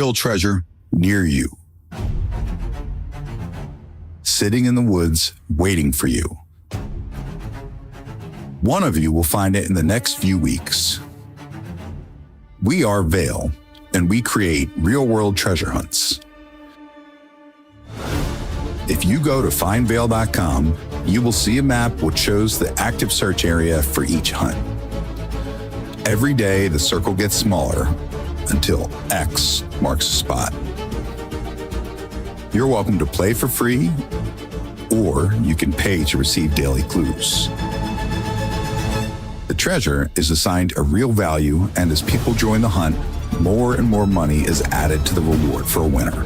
real treasure near you, sitting in the woods waiting for you. One of you will find it in the next few weeks. We are Vale, and we create real-world treasure hunts. If you go to findvale.com, you will see a map which shows the active search area for each hunt. Every day, the circle gets smaller until X marks a spot. You're welcome to play for free, or you can pay to receive daily clues. The treasure is assigned a real value, and as people join the hunt, more and more money is added to the reward for a winner.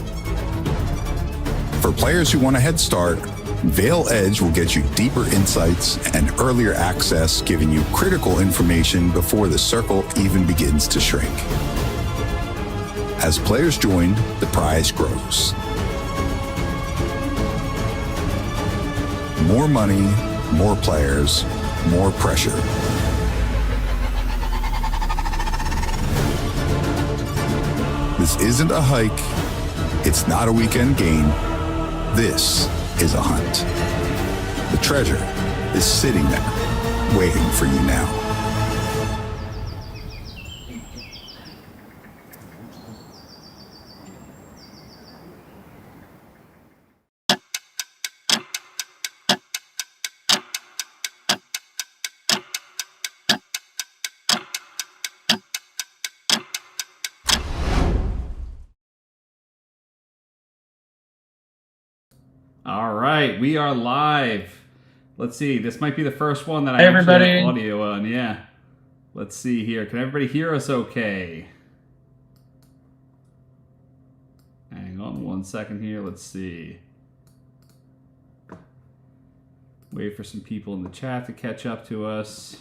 For players who want a head start, Vale Edge will get you deeper insights and earlier access, giving you critical information before the circle even begins to shrink. As players join, the prize grows. More money, more players, more pressure. This isn't a hike. It's not a weekend game. This is a hunt. The treasure is sitting there, waiting for you now. All right, we are live. Let's see. This might be the first one that I Hey, actually everybody. have audio on. Yeah. Let's see here. Can everybody hear us okay? Hang on one second here. Let's see. Wait for some people in the chat to catch up to us.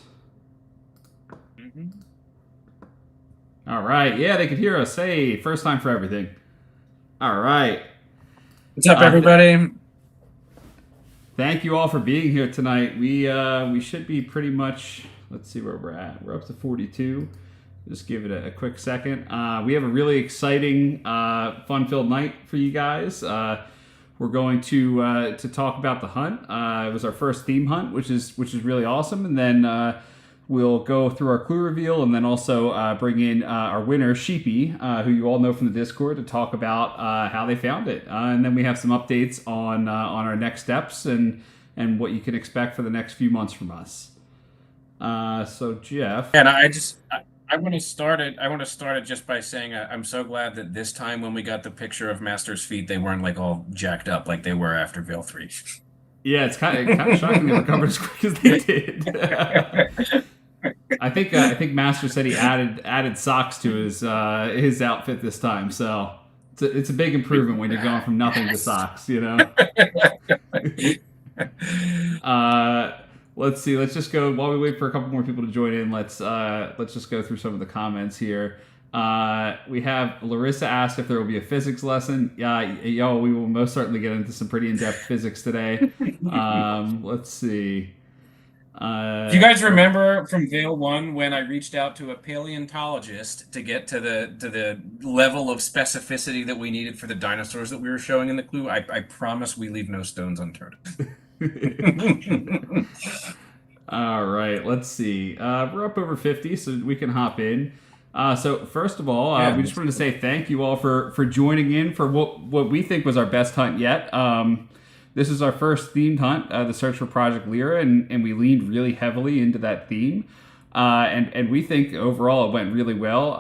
All right. Yeah, they can hear us. Hey, first time for everything. All right. What's up, everybody? Thank you all for being here tonight. We should be pretty much, let's see where we're at. We're up to 42. Just give it a quick second. We have a really exciting, fun-filled night for you guys. We're going to talk about the hunt. It was our first theme hunt, which is really awesome. And then we'll go through our clue reveal, and then also bring in our winner, Sheepy, who you all know from the Discord, to talk about how they found it. And then we have some updates on our next steps and what you can expect for the next few months from us. So Jeff, And I want to start it. I want to start it just by saying I'm so glad that this time when we got the picture of Master's feet, they weren't like all jacked up like they were after Veil 3. yeah, it's kind of shocking they recovered as quick as they did. I think Master said he added socks to his outfit this time, so it's a big improvement when you're going from nothing to socks, you know. Let's see. Let's just go while we wait for a couple more people to join in. Let's just go through some of the comments here. We have Larissa asked if there will be a physics lesson. We will most certainly get into some pretty in-depth physics today. Let's see. Do you guys remember from Veil 1 when I reached out to a paleontologist to get to the level of specificity that we needed for the dinosaurs that we were showing in the clue? I promise we leave no stones unturned. All right, let's see. We're up over 50, so we can hop in. So first of all, we just wanted to say thank you all for joining in for what we think was our best hunt yet. This is our first themed hunt, the search for Project Lira, and we leaned really heavily into that theme. And we think overall it went really well.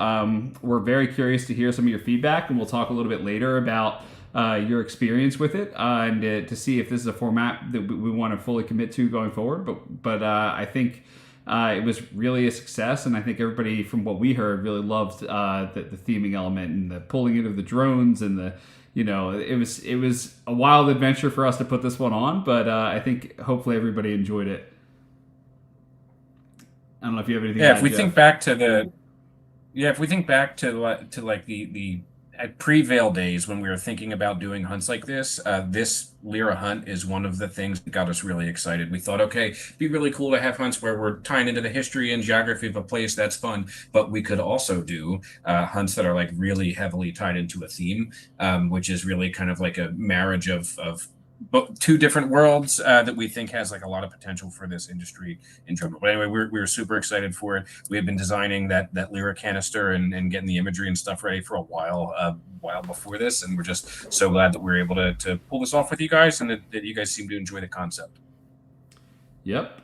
We're very curious to hear some of your feedback, and we'll talk a little bit later about your experience with it, and to see if this is a format that we want to fully commit to going forward. But I think it was really a success, and I think everybody, from what we heard, really loved the theming element and the pulling in of the drones and the. It was a wild adventure for us to put this one on, but I think hopefully everybody enjoyed it. I don't know if you have anything. Yeah, if we think back to the like the at pre-Veil days when we were thinking about doing hunts like this Lira hunt is one of the things that got us really excited. We thought, okay, it'd be really cool to have hunts where we're tying into the history and geography of a place. That's fun, but we could also do hunts that are like really heavily tied into a theme, which is really kind of like a marriage of two different worlds that we think has like a lot of potential for this industry in general. But anyway, we were super excited for it. We had been designing that Lira canister and getting the imagery and stuff ready for a while before this, and we're just so glad that we were able to pull this off with you guys, and that you guys seem to enjoy the concept. Yep.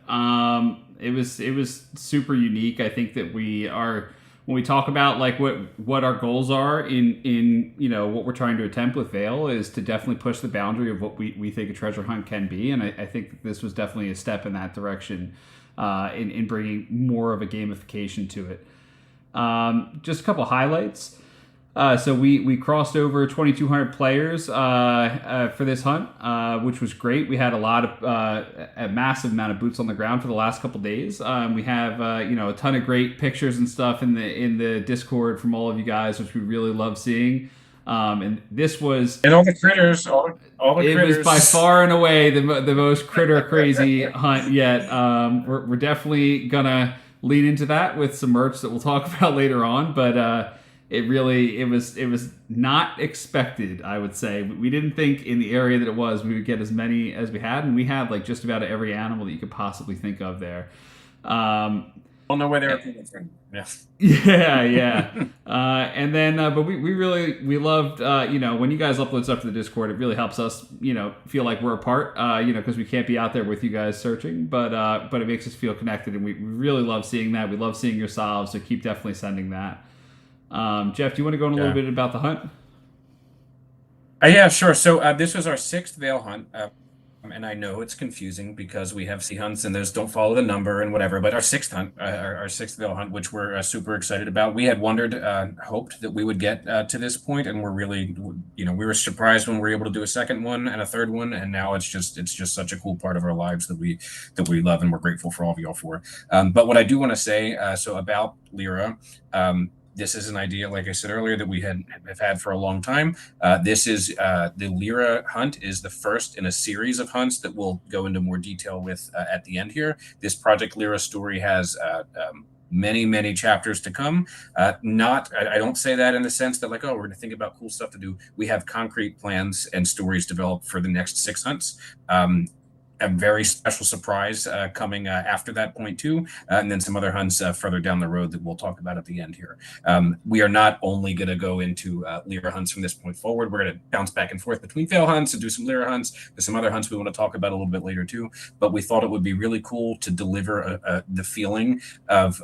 It was super unique. I think that when we talk about like what our goals are in what we're trying to attempt with Veil is to definitely push the boundary of what we think a treasure hunt can be, and I think that this was definitely a step in that direction in bringing more of a gamification to it. Just a couple highlights. So we crossed over 2,200 players for this hunt, which was great. We had a massive amount of boots on the ground for the last couple days. We have a ton of great pictures and stuff in the Discord from all of you guys, which we really love seeing. And this was all the critters, all the it critters. was by far and away the most critter crazy hunt yet. We're definitely gonna lean into that with some merch that we'll talk about later on, but. It was not expected, I would say. We didn't think in the area that it was we would get as many as we had, and we had like just about every animal that you could possibly think of there. Well, no way they were coming from. Yeah. Yeah. And then, but we loved, when you guys upload stuff to the Discord, it really helps us, feel like we're a part, because we can't be out there with you guys searching, but it makes us feel connected, and we really love seeing that. We love seeing your solves, so keep definitely sending that. Jeff, do you want to go on a little bit about the hunt? Yeah, sure. So this was our 6th Veil hunt, and I know it's confusing because we have sea hunts and those don't follow the number and whatever. But our 6th hunt, our 6th Veil hunt, which we're super excited about. We had wondered, hoped that we would get to this point, and we're really, we were surprised when we were able to do a 2nd one and a 3rd one, and now it's just such a cool part of our lives that we love, and we're grateful for all of y'all for. But what I do want to say, so about Lira. This is an idea, like I said earlier, that we have had for a long time. This is the Lira hunt is the first in a series of hunts that we'll go into more detail with at the end here. This Project Lira story has many chapters to come. I don't say that in the sense that like, oh, we're going to think about cool stuff to do. We have concrete plans and stories developed for the next 6 hunts. A very special surprise coming after that point too, and then some other hunts further down the road that we'll talk about at the end here. We are not only going to go into Lira hunts from this point forward. We're going to bounce back and forth between Veil hunts and do some Lira hunts. There's some other hunts we want to talk about a little bit later too. But we thought it would be really cool to deliver the feeling of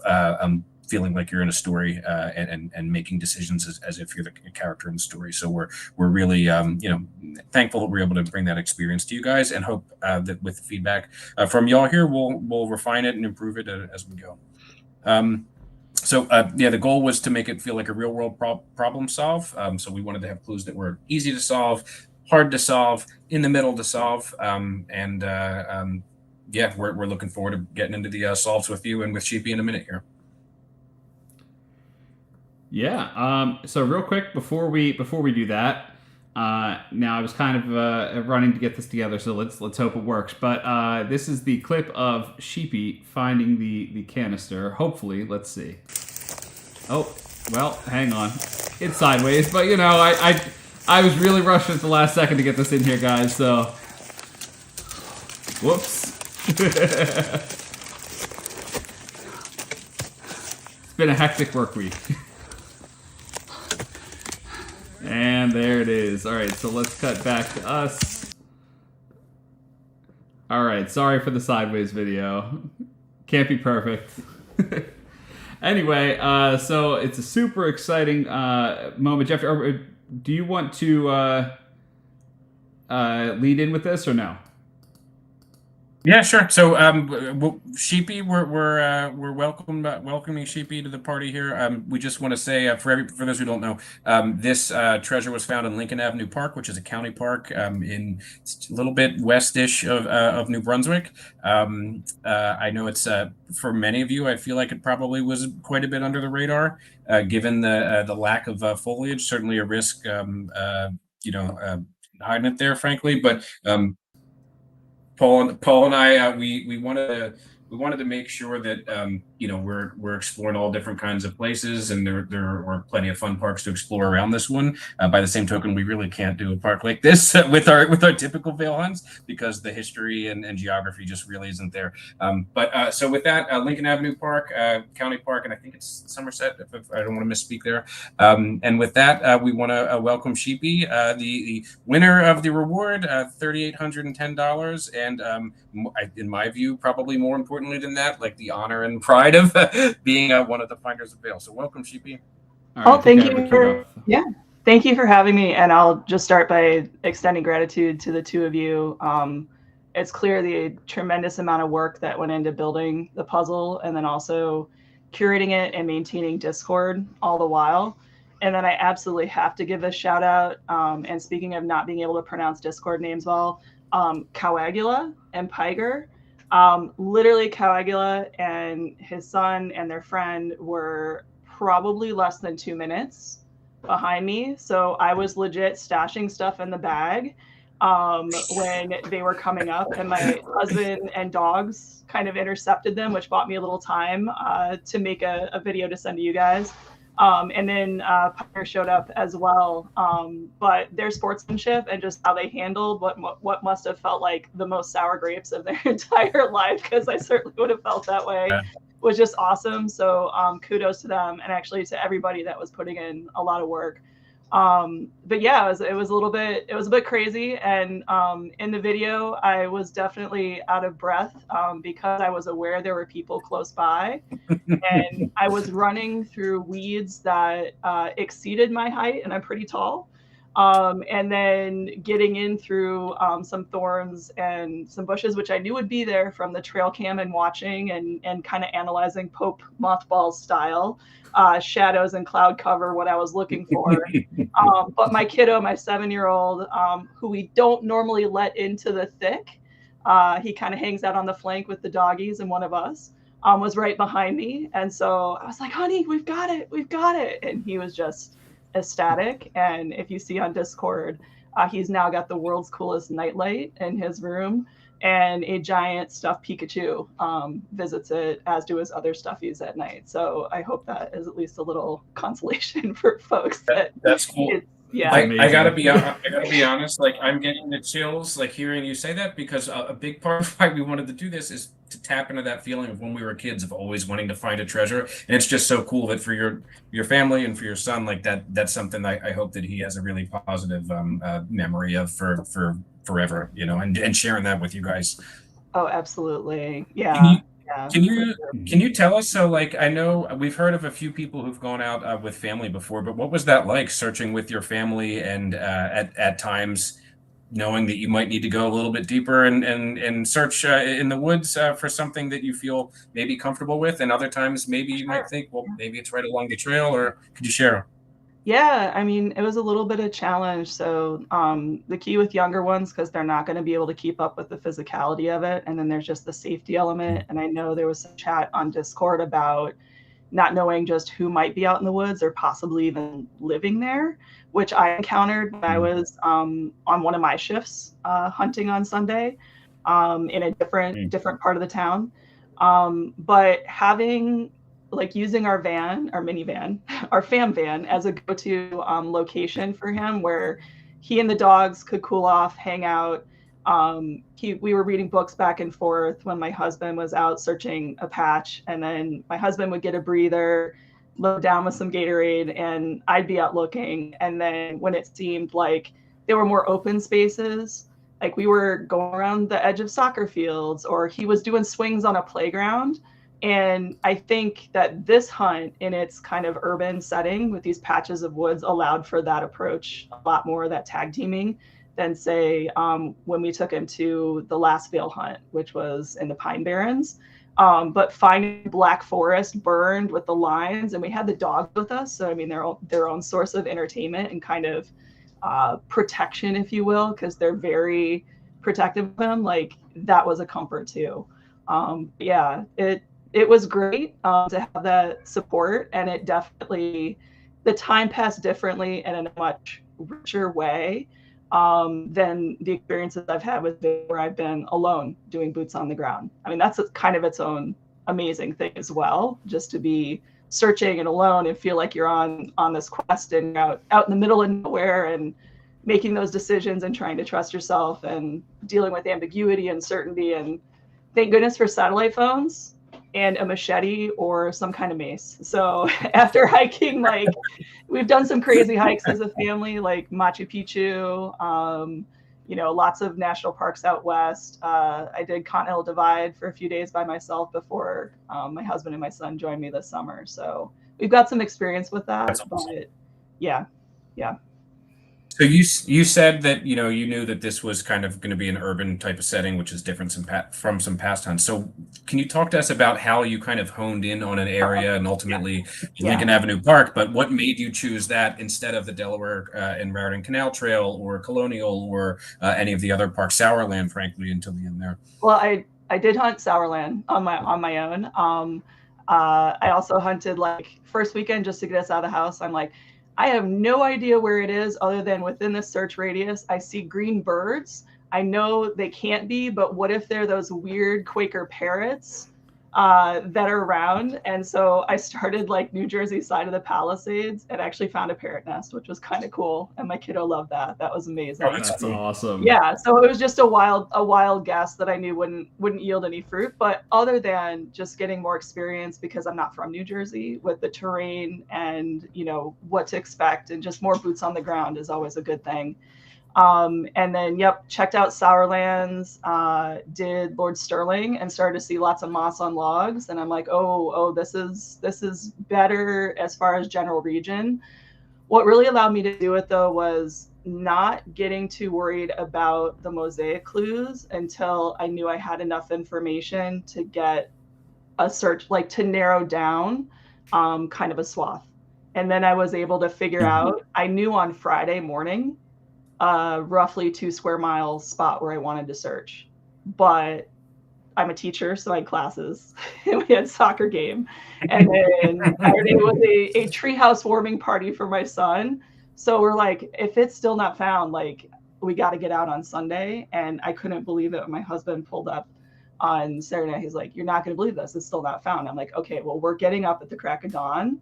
feeling like you're in a story and making decisions as if you're the character in the story. So we're really thankful that we're able to bring that experience to you guys, and hope that with the feedback from y'all here, we'll refine it and improve it as we go. The goal was to make it feel like a real world problem solve. So we wanted to have clues that were easy to solve, hard to solve, in the middle to solve, we're looking forward to getting into the solves with you and with Sheepy in a minute here. Yeah. So real quick before we do that, now I was kind of running to get this together, so let's hope it works. But this is the clip of Sheepy finding the canister. Hopefully, let's see. Oh, well, hang on. It's sideways, but I was really rushing at the last second to get this in here, guys. So, whoops. It's been a hectic work week. And there it is. All right, so let's cut back to us. All right, sorry for the sideways video. Can't be perfect. Anyway, so it's a super exciting moment. Jeff, do you want to lead in with this or no? Yeah, sure. So, Sheepy, we're welcoming Sheepy to the party here. We just want to say, for those who don't know, this treasure was found in Lincoln Avenue Park, which is a county park in a little bit westish of New Brunswick. I know it's for many of you, I feel like it probably was quite a bit under the radar, given the lack of foliage. Certainly a risk, hiding it there, frankly, but. Paul and I, we wanted to make sure that we're exploring all different kinds of places, and there are plenty of fun parks to explore around this one. By the same token, we really can't do a park like this with our typical Vale hunts because the history and geography just really isn't there. So with that, Lincoln Avenue Park, County Park, and I think it's Somerset, if I don't want to misspeak there. And with that, we want to welcome Sheepy, the winner of the reward, $3,810, and in my view, probably more importantly than that, like the honor and pride of being one of the finders of Vale. So welcome, Sheepy. All right, thank you. Thank you for having me. And I'll just start by extending gratitude to the two of you. It's clear the tremendous amount of work that went into building the puzzle and then also curating it and maintaining Discord all the while. And then I absolutely have to give a shout out. And speaking of not being able to pronounce Discord names well, Coagula and Piger. Literally, Coagula and his son and their friend were probably less than 2 minutes behind me. So I was legit stashing stuff in the bag when they were coming up, and my husband and dogs kind of intercepted them, which bought me a little time to make a video to send to you guys. And then Piper showed up as well. But their sportsmanship and just how they handled what must have felt like the most sour grapes of their entire life, because I certainly would have felt that way, was just awesome. So kudos to them, and actually to everybody that was putting in a lot of work. But yeah, it was a bit crazy. And in the video, I was definitely out of breath because I was aware there were people close by, and I was running through weeds that exceeded my height, and I'm pretty tall. And then getting in through some thorns and some bushes, which I knew would be there from the trail cam and watching and kind of analyzing Pope Mothball's style, shadows and cloud cover, what I was looking for. But my kiddo, my 7-year-old, who we don't normally let into the thick, he kind of hangs out on the flank with the doggies and one of us, was right behind me. And so I was like, honey, we've got it. And he was just ecstatic. And if you see on Discord, he's now got the world's coolest nightlight in his room, and a giant stuffed Pikachu visits it, as do his other stuffies at night. So I hope that is at least a little consolation for folks. That's cool. Yeah, I gotta be honest. Like, I'm getting the chills, like hearing you say that, because a big part of why we wanted to do this is to tap into that feeling of when we were kids of always wanting to find a treasure. And it's just so cool that for your family and for your son, like that's something I hope that he has a really positive memory of for forever, and sharing that with you guys. Oh, absolutely. Yeah. Can you tell us, so like, I know we've heard of a few people who've gone out with family before, but what was that like, searching with your family and at times knowing that you might need to go a little bit deeper and search in the woods for something that you feel maybe comfortable with, and other times maybe you might think, well, maybe it's right along the trail, or could you share? Yeah, I mean, it was a little bit of a challenge. So the key with younger ones, because they're not going to be able to keep up with the physicality of it. And then there's just the safety element. And I know there was some chat on Discord about not knowing just who might be out in the woods or possibly even living there, which I encountered when I was on one of my shifts hunting on Sunday in a different part of the town. But having using our van, our minivan, our fam van as a go-to location for him, where he and the dogs could cool off, hang out. We were reading books back and forth when my husband was out searching a patch, and then my husband would get a breather, load down with some Gatorade, and I'd be out looking. And then when it seemed like there were more open spaces, like we were going around the edge of soccer fields, or he was doing swings on a playground. And I think that this hunt, in its kind of urban setting with these patches of woods, allowed for that approach a lot more, that tag teaming. than say when we took him to the last Vail hunt, which was in the Pine Barrens. But finding Black Forest burned with the lines, and we had the dogs with us, so I mean their own source of entertainment and kind of protection, if you will, because they're very protective of him. Like that was a comfort too. Yeah, it was great to have that support, and it definitely, the time passed differently and in a much richer way than the experiences I've had with where I've been alone doing boots on the ground. I mean, that's kind of its own amazing thing as well, just to be searching and alone and feel like you're on this quest and out in the middle of nowhere and making those decisions and trying to trust yourself and dealing with ambiguity and uncertainty. And thank goodness for satellite phones and a machete or some kind of mace. So after hiking, like we've done some crazy hikes as a family, like Machu Picchu, lots of national parks out west. I did Continental Divide for a few days by myself before my husband and my son joined me this summer. So we've got some experience with that. That's awesome. But yeah. So you said that you knew that this was kind of going to be an urban type of setting, which is different from some past hunts. So can you talk to us about how you kind of honed in on an area and ultimately Lincoln Avenue Park? But what made you choose that instead of the Delaware and Raritan Canal Trail or Colonial or any of the other parks, Sourland, frankly, until the end there? Well, I did hunt Sourland on my own. I also hunted like first weekend just to get us out of the house. I'm like, I have no idea where it is other than within the search radius. I see green birds. I know they can't be, but what if they're those weird Quaker parrots that are around? And so I started like New Jersey side of the Palisades and actually found a parrot nest, which was kind of cool. And my kiddo loved that. That was amazing. Oh, that's awesome. Yeah. So it was just a wild guess that I knew wouldn't yield any fruit. But other than just getting more experience, because I'm not from New Jersey, with the terrain and what to expect, and just more boots on the ground is always a good thing. And then, checked out Sourlands, did Lord Sterling and started to see lots of moss on logs. And I'm like, oh, this is better as far as general region. What really allowed me to do it though was not getting too worried about the mosaic clues until I knew I had enough information to get a search, like to narrow down kind of a swath. And then I was able to figure out, I knew on Friday morning, roughly 2 square miles spot where I wanted to search. But I'm a teacher, so I had classes. We had soccer game. And then Saturday was a treehouse warming party for my son. So we're like, if it's still not found, like we got to get out on Sunday. And I couldn't believe it when my husband pulled up on Saturday night. He's like, you're not going to believe this. It's still not found. I'm like, okay, well, we're getting up at the crack of dawn.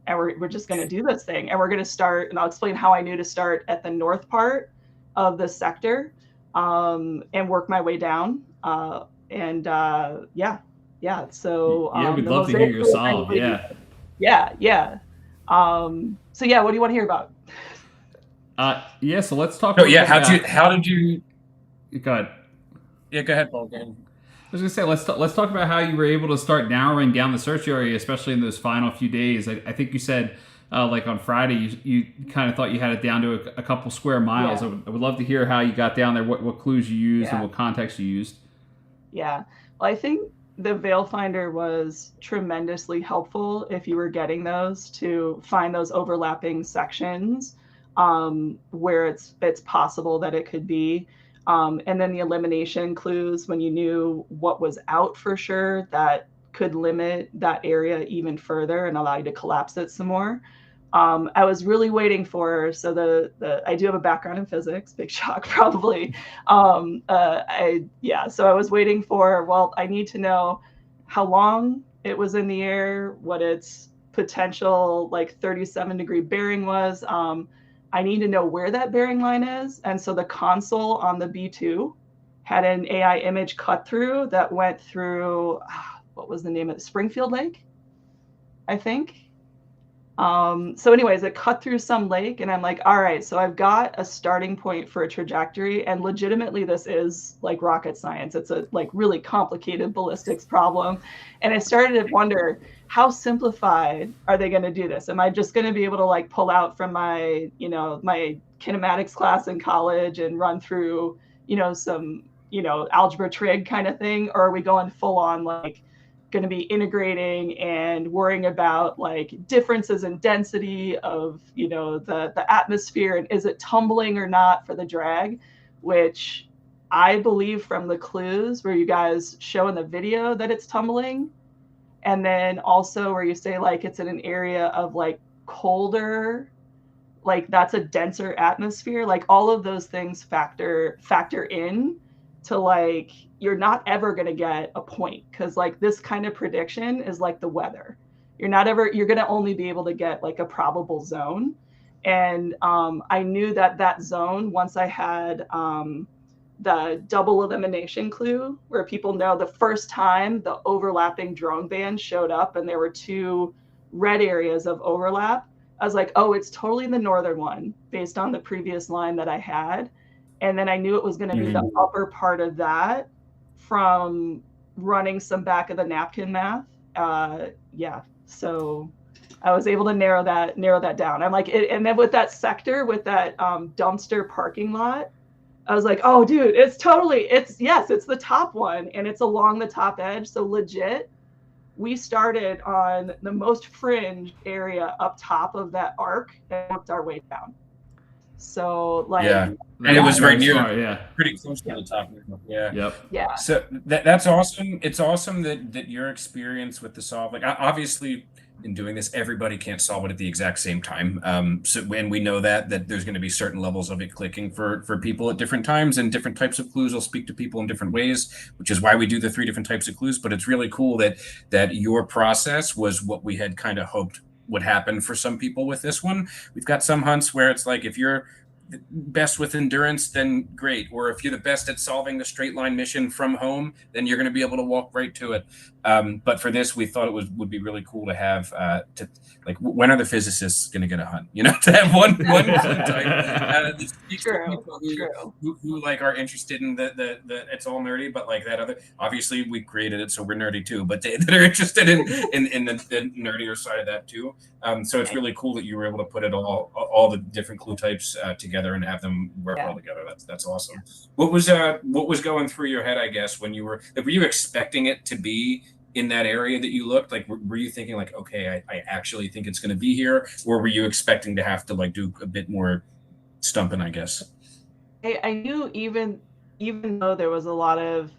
And we're just going to do this thing. And we're going to start, and I'll explain how I knew to start at the north part of the sector and work my way down. So we'd love to hear your solve. Yeah. So what do you want to hear about? So let's talk. How did you? Go ahead. Yeah, go ahead, Paul. Go ahead. I was gonna say let's talk about how you were able to start narrowing down the search area, especially in those final few days. I think you said like on Friday you kind of thought you had it down to a couple square miles. I would love to hear how you got down there, what clues you used and what context you used. Yeah, well, I think the Vail Finder was tremendously helpful if you were getting those to find those overlapping sections where it's possible that it could be. And then the elimination clues, when you knew what was out for sure, that could limit that area even further and allow you to collapse it some more. I was really waiting for, so I do have a background in physics, big shock probably. So I was waiting for, well, I need to know how long it was in the air, what its potential like 37-degree bearing was. I need to know where that bearing line is. And so the console on the B2 had an AI image cut through that went through, what was the name of it? Springfield Lake, I think. So anyways, it cut through some lake and I'm like, all right, so I've got a starting point for a trajectory, and legitimately this is like rocket science. It's a like really complicated ballistics problem. And I started to wonder, how simplified are they going to do this? Am I just going to be able to like pull out from my, my kinematics class in college and run through, some, algebra trig kind of thing? Or are we going full on like going to be integrating and worrying about like differences in density of, the atmosphere, and is it tumbling or not for the drag, which I believe from the clues where you guys show in the video that it's tumbling. And then also where you say like it's in an area of like colder, like that's a denser atmosphere, like all of those things factor in to like you're not ever going to get a point, because like this kind of prediction is like the weather. You're going to only be able to get like a probable zone. And I knew that zone, once I had the double elimination clue, where people know the first time the overlapping drone band showed up and there were two red areas of overlap, I was like, oh, it's totally the northern one based on the previous line that I had. And then I knew it was going to be the upper part of that from running some back of the napkin math. So I was able to narrow that down. I'm like, and then with that sector, with that dumpster parking lot, I was like, oh, dude, it's the top one, and it's along the top edge. So legit, we started on the most fringe area up top of that arc and worked our way down. So like, and it was right near, pretty close to the top. Yeah. So that's awesome. It's awesome that your experience with the solve, like obviously in doing this, everybody can't solve it at the exact same time. So when we know that there's going to be certain levels of it clicking for people at different times, and different types of clues will speak to people in different ways, which is why we do the 3 different types of clues. But it's really cool that your process was what we had kind of hoped would happen for some people with this one. We've got some hunts where it's like, if you're best with endurance, then great. Or if you're the best at solving the straight line mission from home, then you're going to be able to walk right to it. But for this, we thought it would be really cool to have when are the physicists going to get a hunt? To have one type who like are interested in the it's all nerdy, but like that other. Obviously, we created it, so we're nerdy too. But that are interested in the nerdier side of that too. So it's really cool that you were able to put it all the different clue types together and have them work well together. That's awesome. What was going through your head, I guess, when you were you expecting it to be in that area that you looked? Like, were you thinking like, okay, I actually think it's going to be here, or were you expecting to have to like do a bit more stumping, I guess? I knew even though there was a lot of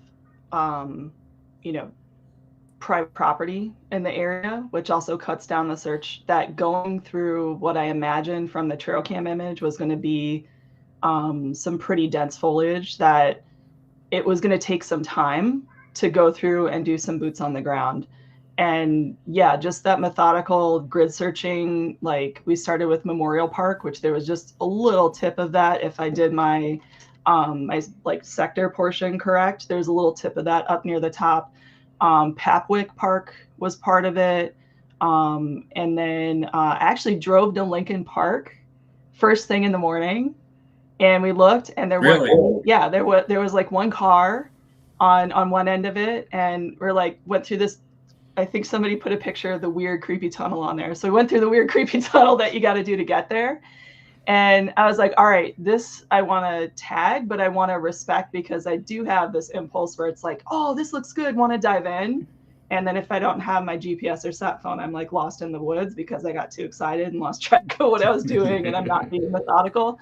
private property in the area, which also cuts down the search, that going through what I imagined from the trail cam image was going to be some pretty dense foliage, that it was going to take some time to go through and do some boots on the ground. And yeah, just that methodical grid searching. Like, we started with Memorial Park, which there was just a little tip of that. If I did my sector portion correct, there's a little tip of that up near the top. Papwick Park was part of it. And then I actually drove to Lincoln Park first thing in the morning, and we looked, and there was like one car on one end of it, and we're like, went through this. I think somebody put a picture of the weird creepy tunnel on there. So we went through the weird creepy tunnel that you got to do to get there. And I was like, all right, this I want to tag, but I want to respect, because I do have this impulse where it's like, oh, this looks good, want to dive in. And then if I don't have my GPS or sat phone, I'm like lost in the woods because I got too excited and lost track of what I was doing, and I'm not being methodical.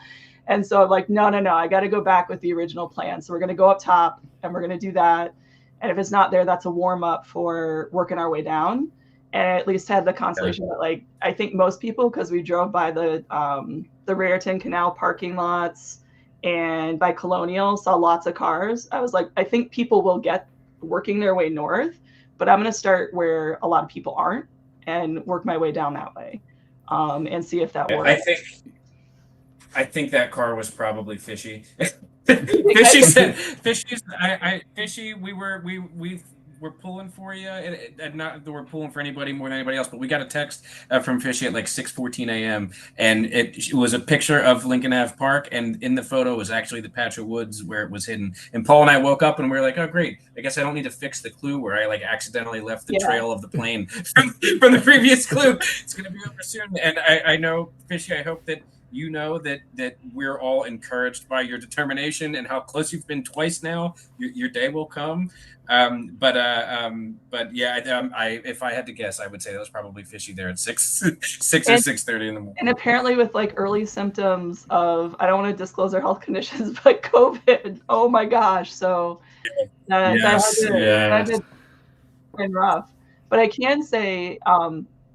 And so I'm like, no, I got to go back with the original plan. So we're going to go up top and we're going to do that. And if it's not there, that's a warm up for working our way down. And I at least had the consolation that, like, I think most people, because we drove by the Raritan Canal parking lots and by Colonial, saw lots of cars. I was like, I think people will get working their way north, but I'm going to start where a lot of people aren't and work my way down that way, and see if that works. I think that car was probably Fishy. Fishy said, Fishy, we were pulling for you, and not that we're pulling for anybody more than anybody else, but we got a text from Fishy at like 6:14 a.m. and it was a picture of Lincoln Ave Park, and in the photo was actually the patch of woods where it was hidden. And Paul and I woke up and we were like, oh great, I guess I don't need to fix the clue where I like accidentally left the trail of the plane from the previous clue. It's gonna be over soon. And I know, Fishy, I hope that you know that we're all encouraged by your determination and how close you've been twice now. Your day will come. But yeah, if I had to guess, I would say that was probably fishy there at 6 or 6:30 in the morning. And apparently with like early symptoms of, I don't want to disclose their health conditions, but COVID. Oh my gosh. So that had been rough. But I can say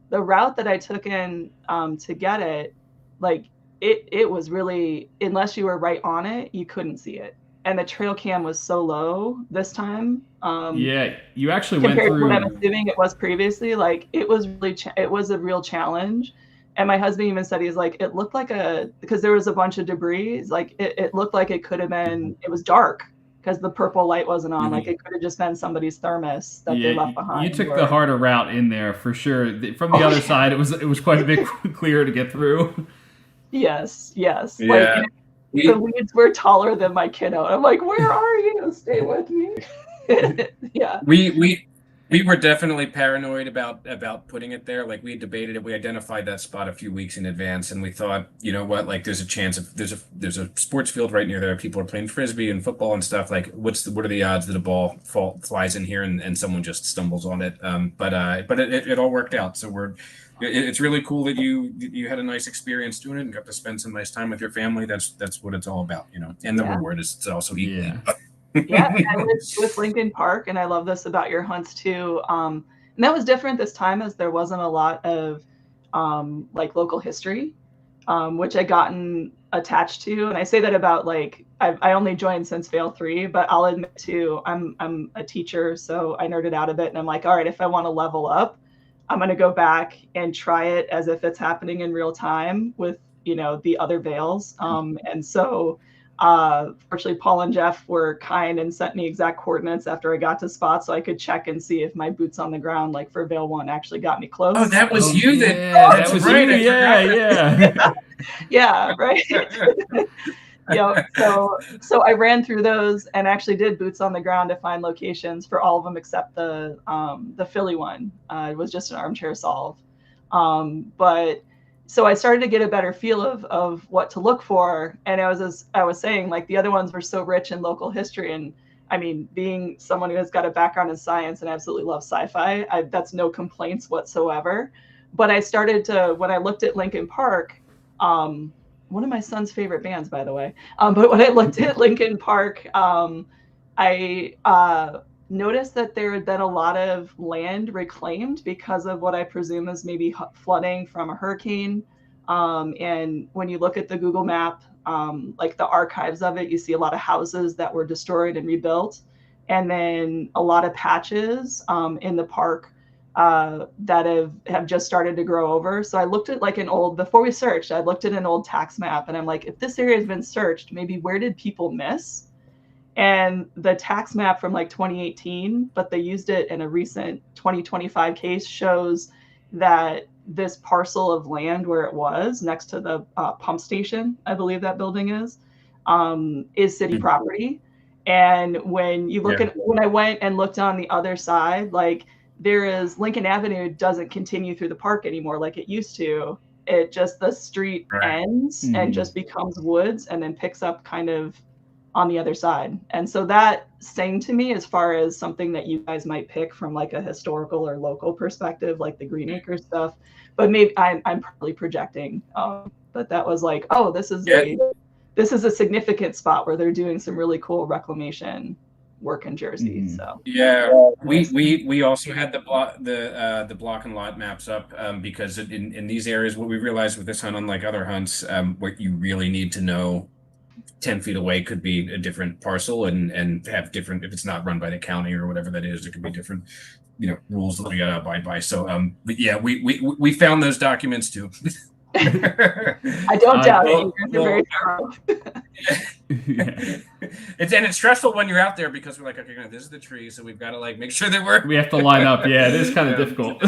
the route that I took in to get it, like it was really, unless you were right on it, you couldn't see it. And the trail cam was so low this time. Yeah, you actually went compared through. to what I'm assuming it was previously. Like it was really, it was a real challenge. And my husband even said, he's like, it looked like because there was a bunch of debris. Like it looked like it could have been. It was dark because the purple light wasn't on. Like it could have just been somebody's thermos that they left behind. You took the harder route in there for sure. From the other side, it was quite a bit clearer to get through. Yes. Yeah. Like, the weeds were taller than my kiddo. I'm like, where are you? Stay with me. Yeah. We were definitely paranoid about putting it there. Like we debated it. We identified that spot a few weeks in advance, and we thought, you know what? Like there's a chance of there's a sports field right near there. People are playing frisbee and football and stuff. Like what are the odds that a ball flies in here and someone just stumbles on it? But it all worked out. So it's really cool that you had a nice experience doing it and got to spend some nice time with your family. That's what it's all about, you know. And the reward is it's also equally. Yeah, and I lived with Lincoln Park, and I love this about your hunts too. And that was different this time, as there wasn't a lot of like local history, which I gotten attached to. And I say that about like I only joined since Fail 3, but I'll admit too, I'm a teacher, so I nerded out a bit, and I'm like, all right, if I want to level up, I'm going to go back and try it as if it's happening in real time with, you know, the other Vales. And so fortunately, Paul and Jeff were kind and sent me exact coordinates after I got to spot, so I could check and see if my boots on the ground, like for Vale 1, actually got me close. Oh, that was you. That was right. Yeah. Yeah, right. Yeah. So I ran through those and actually did boots on the ground to find locations for all of them except the Philly one. It was just an armchair solve. But so I started to get a better feel of what to look for. And I was saying, like, the other ones were so rich in local history. And I mean, being someone who has got a background in science and absolutely loves sci-fi, that's no complaints whatsoever. But I started to, when I looked at Lincoln Park, one of my son's favorite bands, by the way. But when I looked at Lincoln Park, I noticed that there had been a lot of land reclaimed because of what I presume is maybe flooding from a hurricane. And when you look at the Google map, like the archives of it, you see a lot of houses that were destroyed and rebuilt. And then a lot of patches in the park that have just started to grow over. So I looked at like before we searched, I looked at an old tax map and I'm like, if this area has been searched, maybe where did people miss? And the tax map from like 2018, but they used it in a recent 2025 case, shows that this parcel of land where it was next to the pump station, I believe that building is city property. And when you look when I went and looked on the other side, like Lincoln Avenue doesn't continue through the park anymore like it used to. It just, the street ends and just becomes woods and then picks up kind of on the other side. And so that sang to me as far as something that you guys might pick from like a historical or local perspective, like the Green Acres stuff. But maybe I'm probably projecting. But that was like, oh, this is a significant spot where they're doing some really cool reclamation work in Jersey. So we also had the block and lot maps up because in these areas, what we realized with this hunt, unlike other hunts, what you really need to know 10 feet away could be a different parcel and have different, if it's not run by the county or whatever that is, there could be different, you know, rules that we got to abide by. So but yeah, we found those documents too. I don't doubt it. You're very thorough. It's stressful when you're out there because we're like, okay, this is the tree, so we've got to like make sure that we have to line up. Yeah, it is kind of difficult.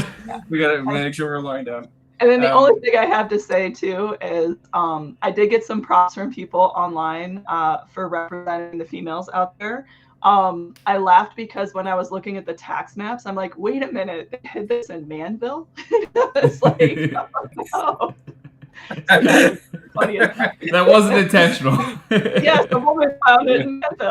We got to make sure we're lined up. And then the only thing I have to say too is I did get some props from people online for representing the females out there. I laughed because when I was looking at the tax maps, I'm like, wait a minute, they did this in Manville? It's like, oh, no. funniest. That wasn't intentional. Yes, the woman found it in Memphis.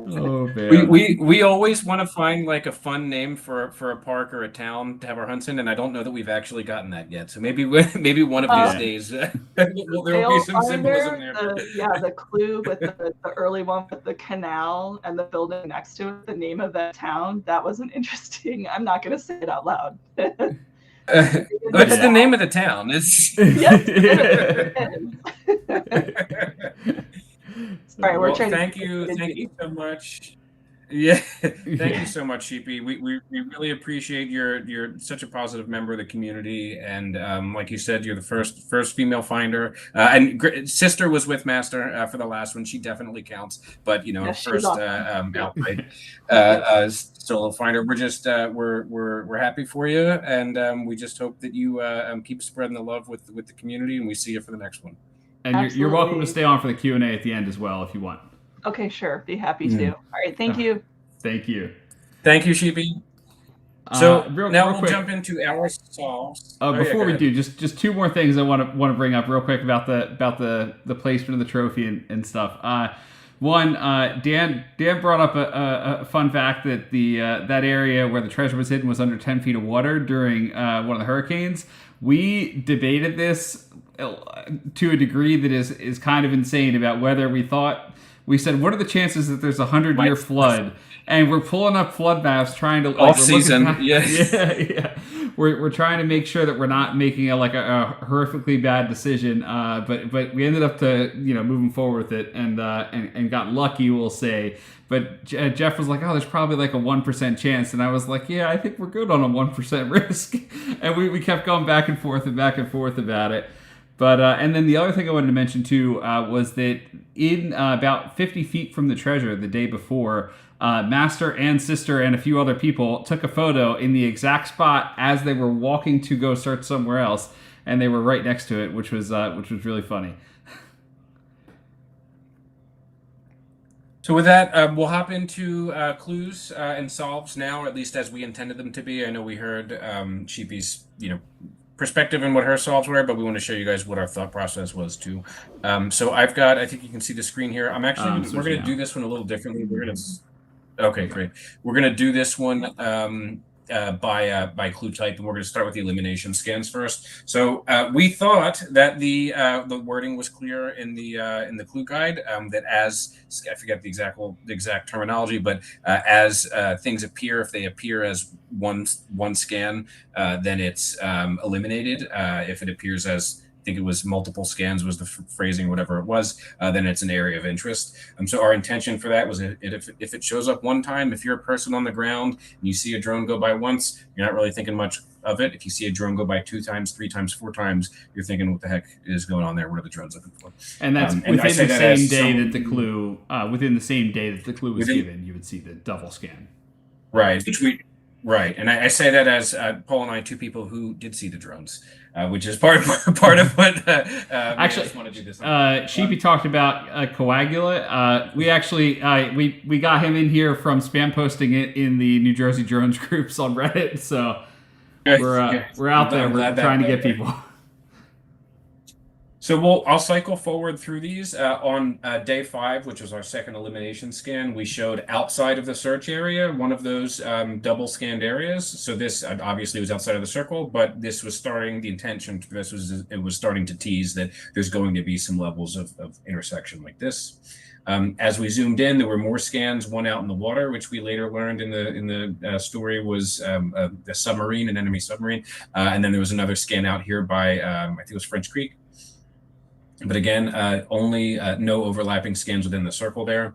Oh man. We always want to find like a fun name for a park or a town to have our hunts in, and I don't know that we've actually gotten that yet. So maybe one of these days there will be some symbolism there. The clue with the early one with the canal and the building next to it, the name of that town, that was an interesting. I'm not going to say it out loud. What's the name of the town? It's Sorry, we're trying. Thank you so much. Yeah, thank you so much, Sheepy. We really appreciate you're such a positive member of the community, and like you said, you're the first female finder. And sister was with Master for the last one. She definitely counts, but first outright solo finder. We're just we're happy for you, and we just hope that you keep spreading the love with the community, and we see you for the next one. And you're welcome to stay on for the Q&A at the end as well if you want. Okay, sure. Be happy to. All right, thank you. Thank you. Thank you, Sheepy. So now we'll jump into our solves. Before we do, just two more things I want to bring up real quick about the placement of the trophy and stuff. One, Dan brought up a fun fact that that area where the treasure was hidden was under 10 feet of water during one of the hurricanes. We debated this to a degree that is kind of insane about whether we said, what are the chances that there's a 100-year flood? And we're pulling up flood maps trying to off season. Yeah. We're trying to make sure that we're not making a horrifically bad decision. But we ended up moving forward with it and got lucky, we'll say. But Jeff was like, oh, there's probably like a 1% chance. And I was like, yeah, I think we're good on a 1% risk. And we kept going back and forth about it. But and then the other thing I wanted to mention too was that in about 50 feet from the treasure the day before, Master and Sister and a few other people took a photo in the exact spot as they were walking to go search somewhere else, and they were right next to it, which was really funny. So with that, we'll hop into clues and solves now, or at least as we intended them to be. I know we heard Sheepy's perspective and what her solves were, but we want to show you guys what our thought process was too. So I think you can see the screen here. We're going to do this one a little differently. Okay, great. We're going to do this one by clue type, and we're going to start with the elimination scans first. So we thought that the wording was clear in the clue guide, that as I forget the exact terminology, but as things appear, if they appear as one scan, then it's eliminated. If it appears as I think it was multiple scans was the phrasing, whatever it was, then it's an area of interest. So our intention for that was if it shows up one time, if you're a person on the ground and you see a drone go by once, you're not really thinking much of it. If you see a drone go by 2 times, 3 times, 4 times, you're thinking, what the heck is going on there? What are the drones looking for? And that's within the same day that the clue, was given, you would see the double scan. Right. Right, and I say that as Paul and I, two people who did see the drones, which is part of what actually want to do this. Sheepy talked about Coagula. We actually we got him in here from spam posting it in the New Jersey drones groups on Reddit. So we're out there. We're trying to get people. So I'll cycle forward through these. On day 5, which was our second elimination scan, we showed outside of the search area, one of those double scanned areas. So this obviously was outside of the circle, but this was starting, the intention for this was, it was starting to tease that there's going to be some levels of intersection like this. As we zoomed in, there were more scans, one out in the water, which we later learned in the story was a submarine, an enemy submarine. And then there was another scan out here by, I think it was French Creek. But again, only no overlapping scans within the circle there.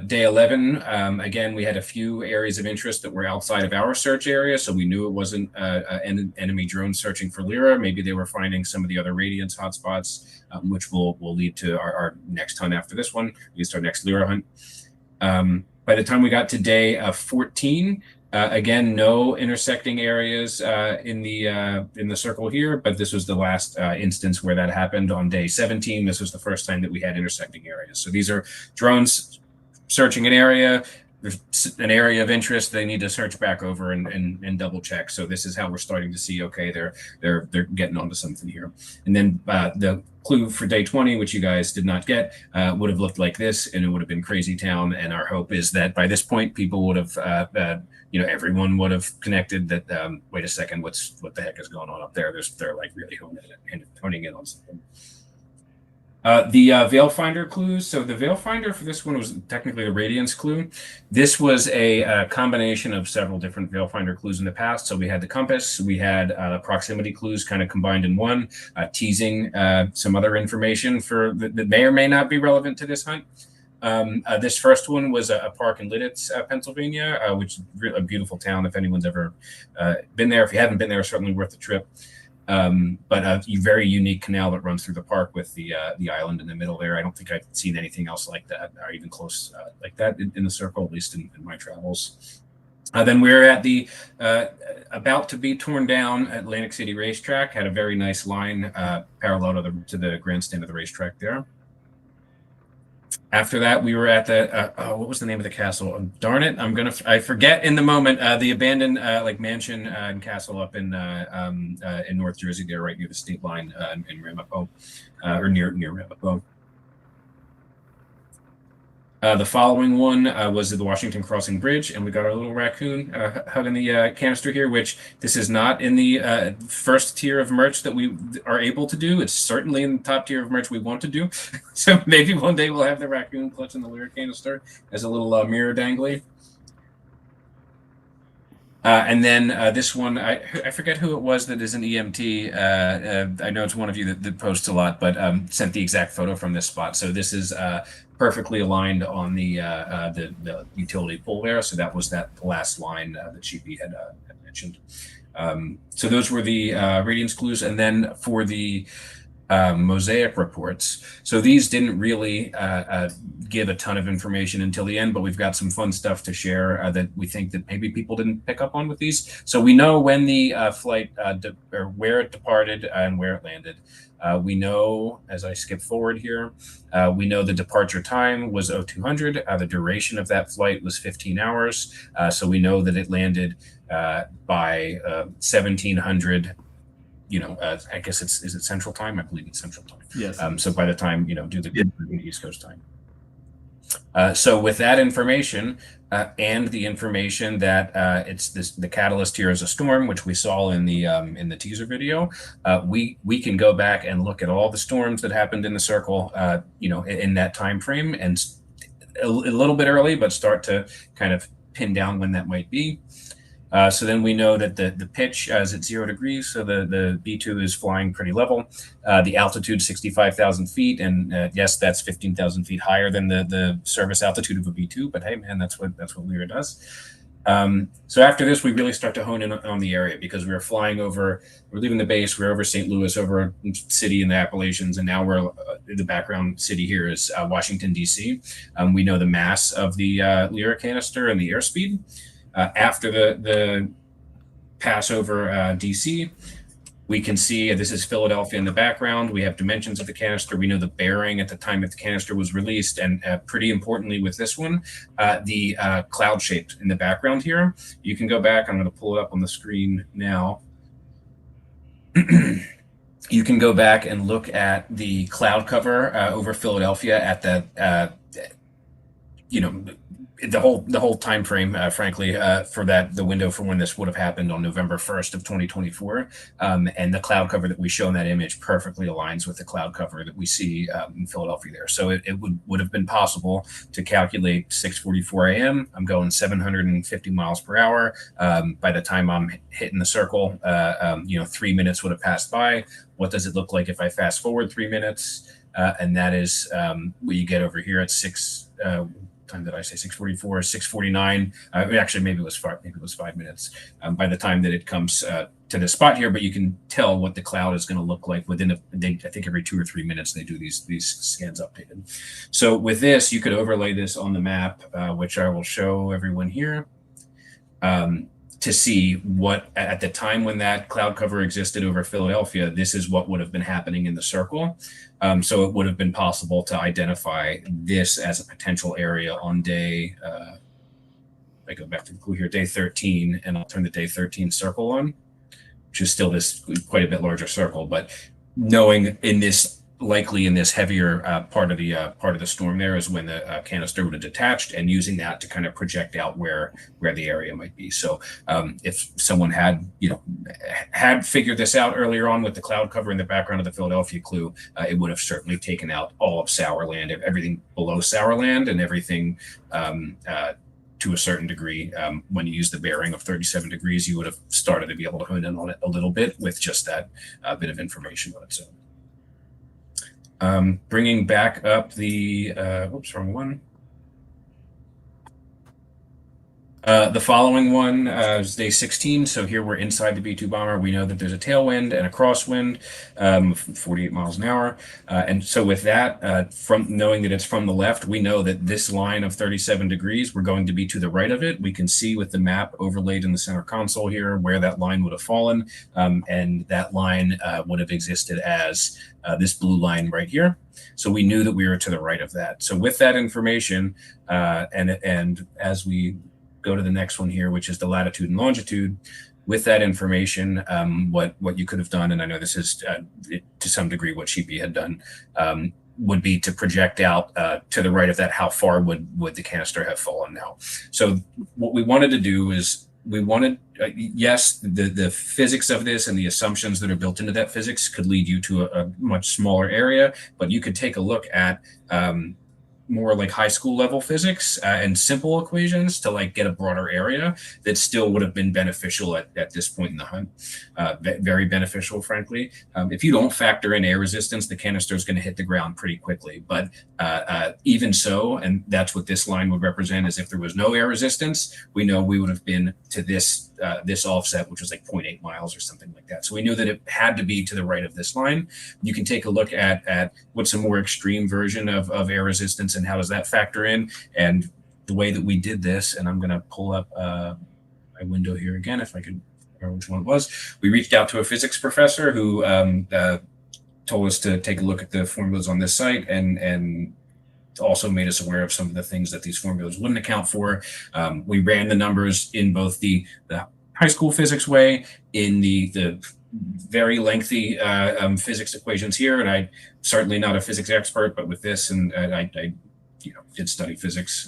Day 11, again, we had a few areas of interest that were outside of our search area, so we knew it wasn't an enemy drone searching for Lira. Maybe they were finding some of the other Radiance hotspots, which will lead to our next hunt after this one, at least our next Lira hunt. By the time we got to day 14, again, no intersecting areas in the circle here, but this was the last instance where that happened on day 17. This was the first time that we had intersecting areas. So these are drones searching an area. there's an area of interest, they need to search back over and double check. So this is how we're starting to see, okay, they're getting onto something here. And then the clue for day 20, which you guys did not get, would have looked like this, and it would have been Crazy Town. And our hope is that by this point, people would have, everyone would have connected that, wait a second, what the heck is going on up there? They're like really honing in on something. The Veil Finder clues. So the Veil Finder for this one was technically the Radiance clue. This was a combination of several different Veil Finder clues in the past. So we had the compass, we had proximity clues kind of combined in one, teasing some other information that may or may not be relevant to this hunt. This first one was a park in Lidditz, Pennsylvania, which is a beautiful town if anyone's ever been there. If you haven't been there, certainly worth the trip. But a very unique canal that runs through the park with the island in the middle there. I don't think I've seen anything else like that, or even close like that in the circle, at least in my travels. Then we were at the about to be torn down Atlantic City racetrack. Had a very nice line parallel to the grandstand of the racetrack there. After that, we were at the what was the name of the castle? Darn it, I forget in the moment. The abandoned mansion and castle up in North Jersey, there, right near the state line in Ramapo, or near Ramapo. The following one was the Washington Crossing Bridge, and we got our little raccoon hugging the canister here, which this is not in the first tier of merch that we are able to do. It's certainly in the top tier of merch we want to do. So maybe one day we'll have the raccoon clutching the Lira canister as a little mirror dangly. And then this one, I forget who it was that is an EMT. I know it's one of you that posts a lot, but sent the exact photo from this spot. So this is perfectly aligned on the utility pole there. So that was that last line that Sheepy had mentioned. So those were the Radiance clues. And then for the mosaic reports. So these didn't really give a ton of information until the end, but we've got some fun stuff to share that we think that maybe people didn't pick up on with these. So we know when the flight or where it departed and where it landed. We know, as I skip forward here, we know the departure time was 0200. The duration of that flight was 15 hours. So we know that it landed by 1700. I guess is it Central Time? I believe it's Central Time. Yes. So by the time, do the East Coast time. So with that information and the information that the catalyst here is a storm, which we saw in the teaser video, we can go back and look at all the storms that happened in the circle, in that time frame, and a little bit early, but start to kind of pin down when that might be. So then we know that the pitch is at 0 degrees, so the B2 is flying pretty level. The altitude 65,000 feet, and yes, that's 15,000 feet higher than the service altitude of a B2. But hey, man, that's what Lira does. So after this, we really start to hone in on the area, because we're leaving the base, we're over St. Louis, over a city in the Appalachians, and now we're the background city here is Washington, D.C. We know the mass of the Lira canister and the airspeed. After the pass over DC, we can see this is Philadelphia in the background. We have dimensions of the canister. We know the bearing at the time that the canister was released. And pretty importantly with this one, the cloud shape in the background here. You can go back. I'm going to pull it up on the screen now. You can go back and look at the cloud cover over Philadelphia at the the whole time frame, frankly, for the window for when this would have happened on November 1st of 2024, and the cloud cover that we show in that image perfectly aligns with the cloud cover that we see in Philadelphia there. So it would have been possible to calculate 6:44 a.m. I'm going 750 miles per hour. By the time I'm hitting the circle, 3 minutes would have passed by. What does it look like if I fast forward 3 minutes? And that is what you get over here at time did I say 6:44, 6:49? Actually, maybe it was 5 minutes by the time that it comes to the spot here. But you can tell what the cloud is going to look like within I think every 2 or 3 minutes they do these scans updated. So with this, you could overlay this on the map, which I will show everyone here, to see what at the time when that cloud cover existed over Philadelphia, this is what would have been happening in the circle. So it would have been possible to identify this as a potential area on day I go back to the clue here, day 13, and I'll turn the day 13 circle on, which is still this quite a bit larger circle, but knowing likely in this heavier part of the storm there is when the canister would have detached, and using that to kind of project out where the area might be. So if someone had figured this out earlier on with the cloud cover in the background of the Philadelphia clue, it would have certainly taken out all of Sourland, everything below Sourland, and everything to a certain degree. When you use the bearing of 37 degrees, you would have started to be able to hone in on it a little bit with just that bit of information on its own. Bringing back up the, wrong one. The following one is day 16. So here we're inside the B-2 bomber. We know that there's a tailwind and a crosswind, 48 miles an hour. And so with that, from knowing that it's from the left, we know that this line of 37 degrees, we're going to be to the right of it. We can see with the map overlaid in the center console here where that line would have fallen. And that line would have existed as this blue line right here. So we knew that we were to the right of that. So with that information, and as we go to the next one here, which is the latitude and longitude, with that information, what you could have done, and I know this is to some degree what Sheepy had done, would be to project out to the right of that, how far would the canister have fallen now. So what we wanted to do is we wanted, yes, the physics of this and the assumptions that are built into that physics could lead you to a much smaller area, but you could take a look at more like high school level physics and simple equations to like get a broader area that still would have been beneficial at this point in the hunt. Very beneficial, frankly. If you don't factor in air resistance, the canister is going to hit the ground pretty quickly. But even so, and that's what this line would represent, is if there was no air resistance, we know we would have been to this offset, which was like 0.8 miles or something like that. So we knew that it had to be to the right of this line. You can take a look at what's a more extreme version of air resistance and how does that factor in. And the way that we did this, and I'm going to pull up my window here again, if I could remember which one it was. We reached out to a physics professor who told us to take a look at the formulas on this site and also made us aware of some of the things that these formulas wouldn't account for. We ran the numbers in both the high school physics way, in the very lengthy physics equations here, and I'm certainly not a physics expert, but with this, and I did study physics,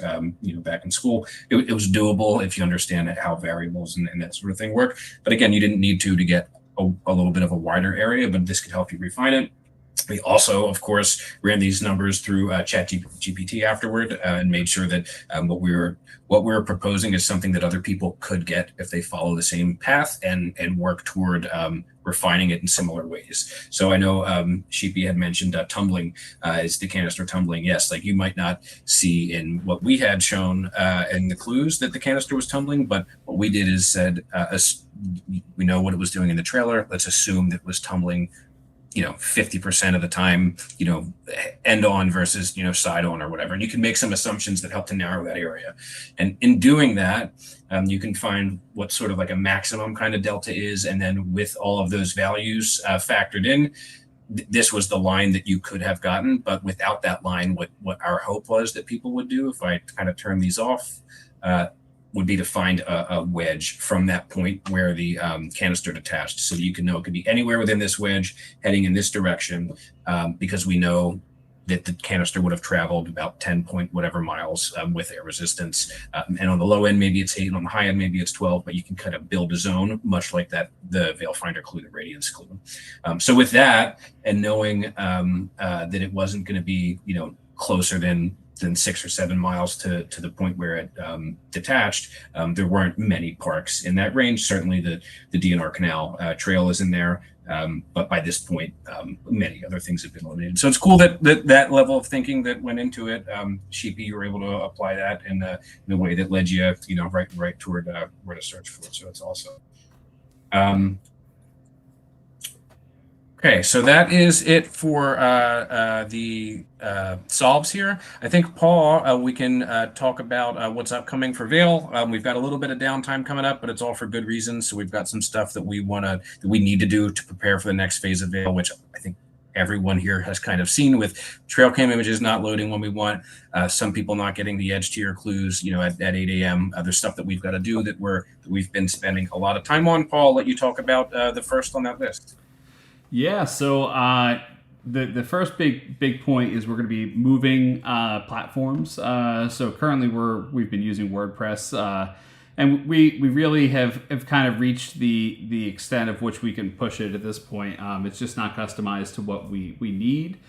back in school. It was doable if you understand how variables and that sort of thing work. But again, you didn't need to get a little bit of a wider area, but this could help you refine it. We also, of course, ran these numbers through ChatGPT afterward and made sure that what we were proposing is something that other people could get if they follow the same path and work toward refining it in similar ways. So I know Sheepy had mentioned tumbling. Is the canister tumbling? Yes, like you might not see in what we had shown in the clues that the canister was tumbling, but what we did is said, we know what it was doing in the trailer. Let's assume that it was tumbling 50% of the time, end on versus, side on or whatever. And you can make some assumptions that help to narrow that area. And in doing that, you can find what sort of like a maximum kind of delta is. And then with all of those values factored in, this was the line that you could have gotten. But without that line, what our hope was that people would do, if I kind of turn these off, would be to find a wedge from that point where the canister detached, so that you can know it could be anywhere within this wedge heading in this direction, because we know that the canister would have traveled about 10 point whatever miles with air resistance. And on the low end, maybe it's 8, and on the high end, maybe it's 12, but you can kind of build a zone, much like the Veil Finder clue, the radiance clue. So with that, and knowing that it wasn't going to be, closer than 6 or 7 miles to the point where it detached, there weren't many parks in that range. Certainly the DNR Canal Trail is in there, but by this point, many other things have been eliminated. So it's cool that level of thinking that went into it. Sheepy, you were able to apply that in a way that led you, right toward where to search for. So it's awesome. Okay, so that is it for the solves here. I think, Paul, we can talk about what's upcoming for Veil. We've got a little bit of downtime coming up, but it's all for good reasons. So we've got some stuff that we need to do to prepare for the next phase of Veil, which I think everyone here has kind of seen with trail cam images not loading when we want, some people not getting the edge tier clues, at 8 a.m. Other stuff that we've got to do that we've been spending a lot of time on. Paul, I'll let you talk about the first on that list. Yeah, so the first big point is we're going to be moving platforms. So currently we've been using WordPress, and we really have kind of reached the extent of which we can push it at this point. It's just not customized to what we need.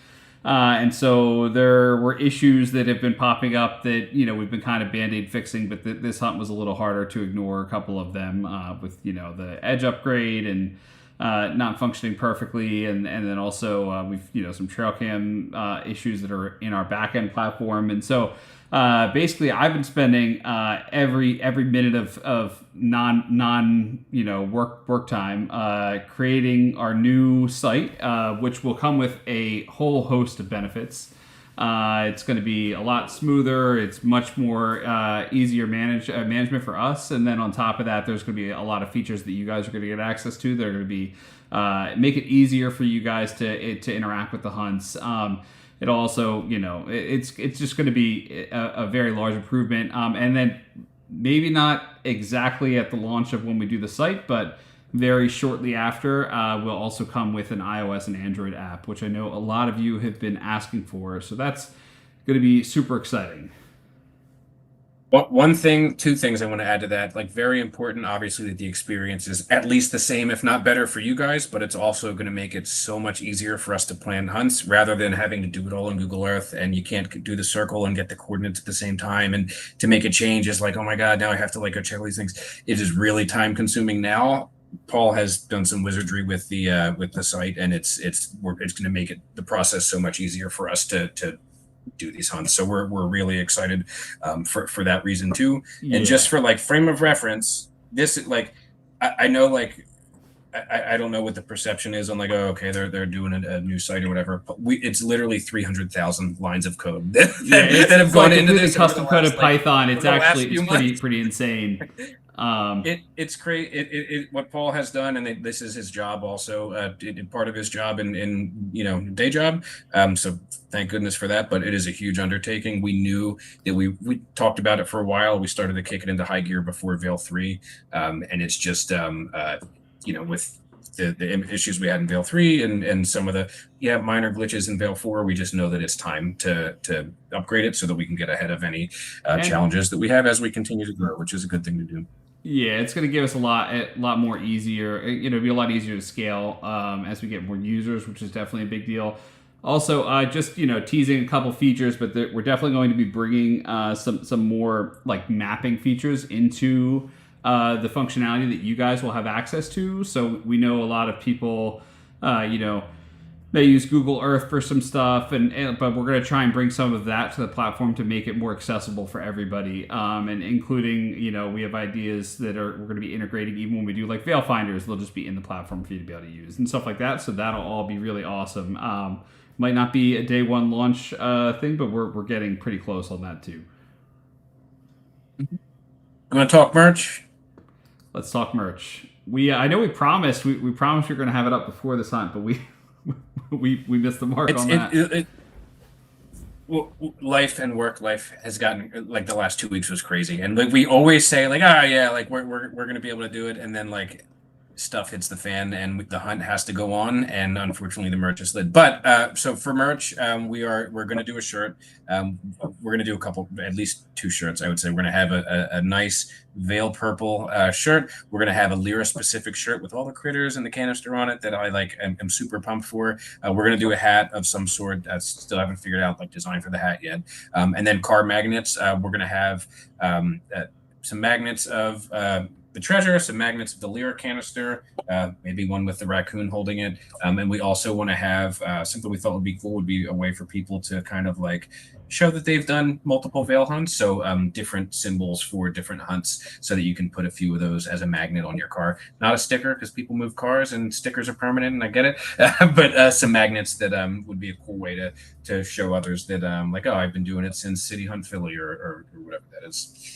And so there were issues that have been popping up that we've been kind of band-aid fixing, but this hunt was a little harder to ignore. A couple of them with the edge upgrade and not functioning perfectly, and then also we've some trail cam issues that are in our backend platform, and so basically I've been spending every minute of non work time creating our new site, which will come with a whole host of benefits. It's going to be a lot smoother. It's much more easier management for us. And then on top of that, there's going to be a lot of features that you guys are going to get access to. They're going to be make it easier for you guys to interact with the hunts. It also, it's just going to be a very large improvement. And then maybe not exactly at the launch of when we do the site, but very shortly after, will also come with an iOS and Android app, which I know a lot of you have been asking for. So that's going to be super exciting. Two things I want to add to that. Like, very important, obviously, that the experience is at least the same, if not better, for you guys. But it's also going to make it so much easier for us to plan hunts rather than having to do it all in Google Earth, and you can't do the circle and get the coordinates at the same time. And to make a change is like, oh my God, now I have to go check all these things. It is really time consuming now. Paul has done some wizardry with the site, and it's going to make the process so much easier for us to do these hunts. So we're really excited for that reason too. Yeah. And just for frame of reference, this I know I don't know what the perception is on okay, they're doing a new site or whatever, but it's literally 300,000 lines of code that have gone into this custom coded Python. It's actually pretty insane. It's great. What Paul has done, and this is his job also, part of his job in day job. So thank goodness for that. But it is a huge undertaking. We knew that we talked about it for a while. We started to kick it into high gear before Veil 3, and it's just with the issues we had in Veil 3 and some of the minor glitches in Veil 4, we just know that it's time to upgrade it so that we can get ahead of any challenges that we have as we continue to grow, which is a good thing to do. Yeah, it's going to give us a lot more easier. It'll be a lot easier to scale as we get more users, which is definitely a big deal. Also, just teasing a couple features, but we're definitely going to be bringing some more mapping features into the functionality that you guys will have access to. So we know a lot of people, they use Google Earth for some stuff, but we're going to try and bring some of that to the platform to make it more accessible for everybody, and including, we have ideas that we're going to be integrating even when we do Veil Finders. They'll just be in the platform for you to be able to use and stuff like that. So that'll all be really awesome. Might not be a day one launch thing, but we're getting pretty close on that too. You want to talk merch? Let's talk merch. I know we promised we promised we were going to have it up before this hunt, but we missed the mark on that. Well, life and work life has gotten the last 2 weeks was crazy, and we always say we're gonna be able to do it, and then stuff hits the fan and the hunt has to go on, and unfortunately the merch is lit. But so for merch, we're gonna do a shirt. We're gonna do a couple, at least 2 shirts. I would say we're gonna have a nice Veil purple shirt. We're gonna have a Lira specific shirt with all the critters and the canister on it that I am super pumped for. We're gonna do a hat of some sort. I still haven't figured out design for the hat yet. And then car magnets. We're gonna have some magnets of the treasure, some magnets of the Lira canister, maybe one with the raccoon holding it. And we also want to have something we thought would be cool, would be a way for people to kind of show that they've done multiple Veil hunts. So different symbols for different hunts so that you can put a few of those as a magnet on your car. Not a sticker, because people move cars and stickers are permanent, and I get it. But some magnets that would be a cool way to show others that I've been doing it since City Hunt Philly or whatever that is.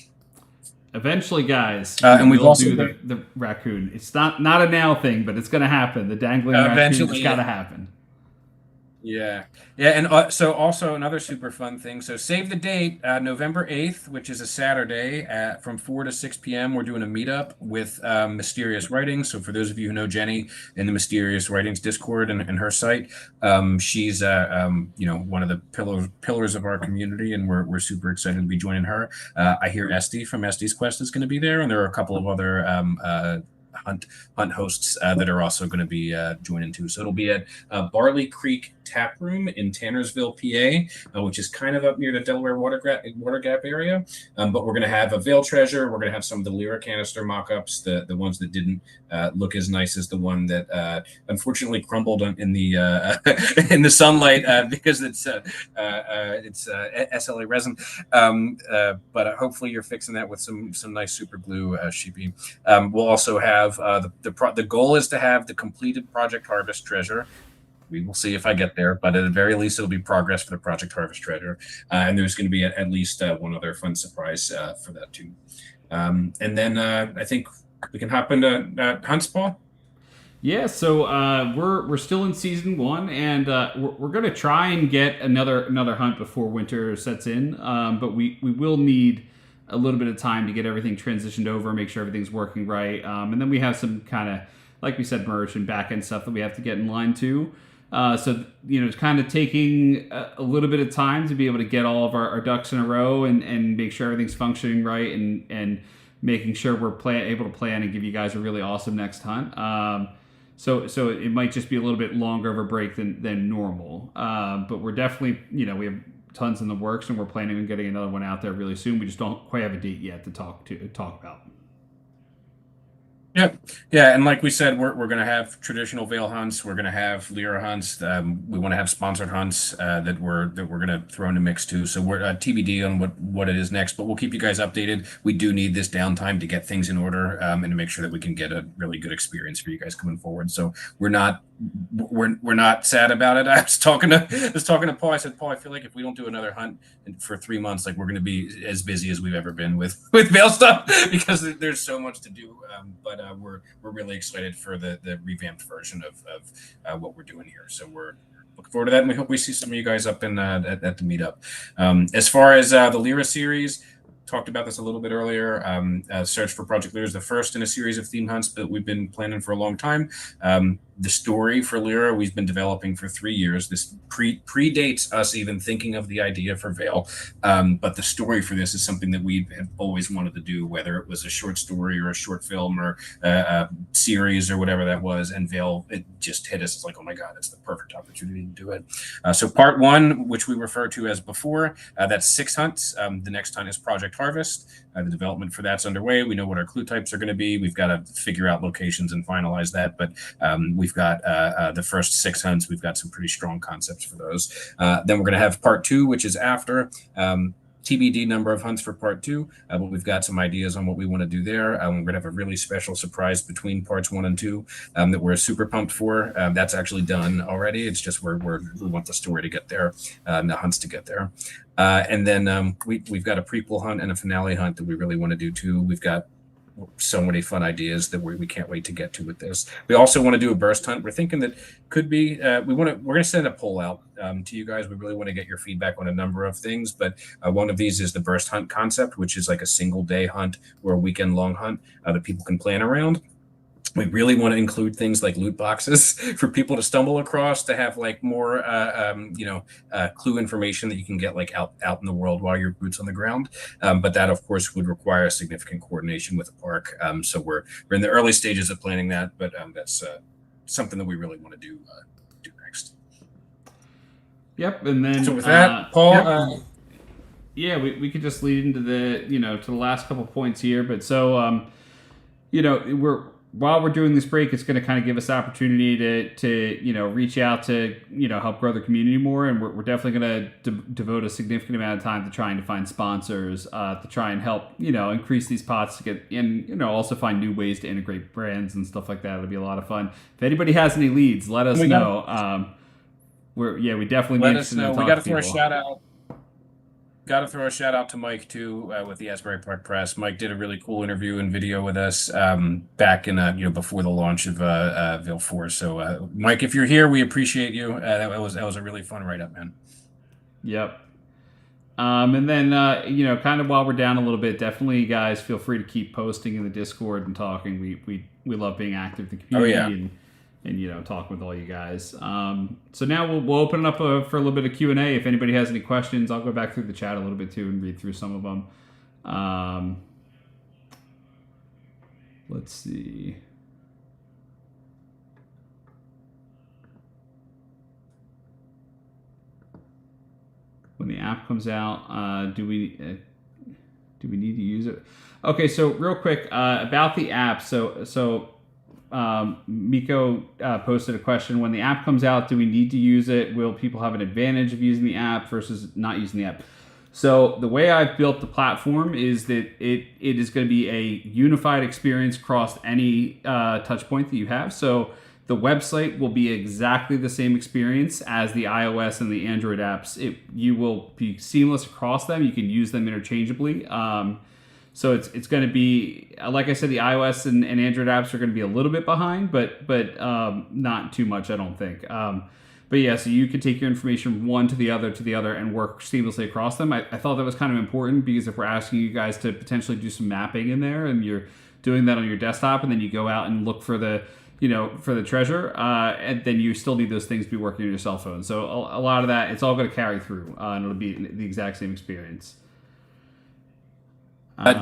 Eventually, guys, and we've also do the raccoon. It's not a now thing, but it's going to happen. The dangling raccoon has got to happen. Yeah, and so also another super fun thing. So save the date, November 8th, which is a Saturday, from 4 to 6 p.m. We're doing a meetup with Mysterious Writings. So for those of you who know Jenny in the Mysterious Writings Discord and her site, she's one of the pillars of our community, and we're super excited to be joining her. I hear Esty from Esty's Quest is going to be there, and there are a couple of other hunt hosts that are also going to be joining too. So it'll be at Barley Creek Tap Room in Tannersville, PA, which is kind of up near the Delaware Water Gap area. But we're going to have a Veil Treasure. We're going to have some of the Lira canister mock-ups, the ones that didn't look as nice as the one that unfortunately crumbled in the in the sunlight because it's SLA resin. But hopefully you're fixing that with some nice super glue, Sheepy. We'll also have the goal is to have the completed Project Harvest treasure. We will see if I get there, but at the very least, it'll be progress for the Project Harvest treasure. And there's going to be at least one other fun surprise for that too. And then I think we can hop into Hunt's Paw. Yeah, so we're still in season 1, and we're going to try and get another hunt before winter sets in. But we will need a little bit of time to get everything transitioned over, make sure everything's working right, and then we have some kind of, like we said, merge and back end stuff that we have to get in line too. So it's kind of taking a little bit of time to be able to get all of our ducks in a row and make sure everything's functioning right and making sure we're able to plan and give you guys a really awesome next hunt. So it might just be a little bit longer of a break than normal. But we're definitely, we have tons in the works, and we're planning on getting another one out there really soon. We just don't quite have a date yet to talk about. Yep. Yeah, and like we said, we're going to have traditional Veil hunts. We're going to have Lira hunts. We want to have sponsored hunts that we're going to throw in the mix too. So we're TBD on what it is next, but we'll keep you guys updated. We do need this downtime to get things in order and to make sure that we can get a really good experience for you guys coming forward. So we're not sad about it. I was talking to Paul. I said, Paul, I feel like if we don't do another hunt for 3 months, like we're going to be as busy as we've ever been with Veil stuff because there's so much to do. But we're really excited for the revamped version of what we're doing here. So we're looking forward to that, and we hope we see some of you guys up in at the meetup. As far as the Lira series, talked about this a little bit earlier. Search for Project Lira is the first in a series of theme hunts that we've been planning for a long time. The story for Lira we've been developing for 3 years. This predates us even thinking of the idea for Veil. But the story for this is something that we have always wanted to do, whether it was a short story or a short film or a series or whatever that was. And Veil, it just hit us. It's like, oh my God, it's the perfect opportunity to do it. So part 1, which we refer to as before, that's 6 hunts. The next hunt is Project Harvest. The development for that's underway. We know what our clue types are going to be. We've got to figure out locations and finalize that. But we've got the first 6 hunts. We've got some pretty strong concepts for those. Then we're going to have part 2, which is after. TBD number of hunts for part 2, but we've got some ideas on what we want to do there. We're going to have a really special surprise between parts 1 and 2 that we're super pumped for. That's actually done already. It's just we want the story to get there, and the hunts to get there. And then we've got a prequel hunt and a finale hunt that we really want to do too. We've got so many fun ideas that we can't wait to get to with this. We also want to do a burst hunt. We're thinking that could be we're going to send a poll out to you guys. We really want to get your feedback on a number of things, but one of these is the burst hunt concept, which is like a single day hunt or a weekend long hunt that people can plan around. We really want to include things like loot boxes for people to stumble across, to have like more, clue information that you can get like out in the world while you're boots on the ground. But that, of course, would require significant coordination with the park. So we're in the early stages of planning that, but that's something that we really want to do next. Yep, and then so with that, Paul. Yep. We could just lead into to the last couple points here, but so while we're doing this break, it's going to kind of give us opportunity to reach out to help grow the community more, and we're definitely going to devote a significant amount of time to trying to find sponsors to try and help increase these pots to get in, also find new ways to integrate brands and stuff like that. It'll be a lot of fun. If anybody has any leads, let us know. We definitely let us know. We got to throw a shout out. got to throw a shout out to Mike too, with the Asbury Park Press. Mike did a really cool interview and video with us back in before the launch of Veil 4. So Mike, if you're here, we appreciate you. That was a really fun write up, man. Yep. And then kind of while we're down a little bit, definitely guys feel free to keep posting in the Discord and talking. We love being active in the community and talking with all you guys. So now we'll open it up for a little bit of Q&A. If anybody has any questions, I'll go back through the chat a little bit too and read through some of them. Let's see. When the app comes out, do we need to use it? Okay, so real quick about the app. So Miko posted a question. When the app comes out, do we need to use it? Will people have an advantage of using the app versus not using the app? So the way I've built the platform is that it is going to be a unified experience across any touch point that you have. So the website will be exactly the same experience as the iOS and the Android apps. You will be seamless across them. You can use them interchangeably. So it's going to be, like I said, the iOS and Android apps are going to be a little bit behind, but not too much, I don't think. But yeah, so you can take your information from one to the other and work seamlessly across them. I thought that was kind of important because if we're asking you guys to potentially do some mapping in there and you're doing that on your desktop and then you go out and look for the treasure, and then you still need those things to be working on your cell phone. So a lot of that, it's all going to carry through, and it'll be the exact same experience.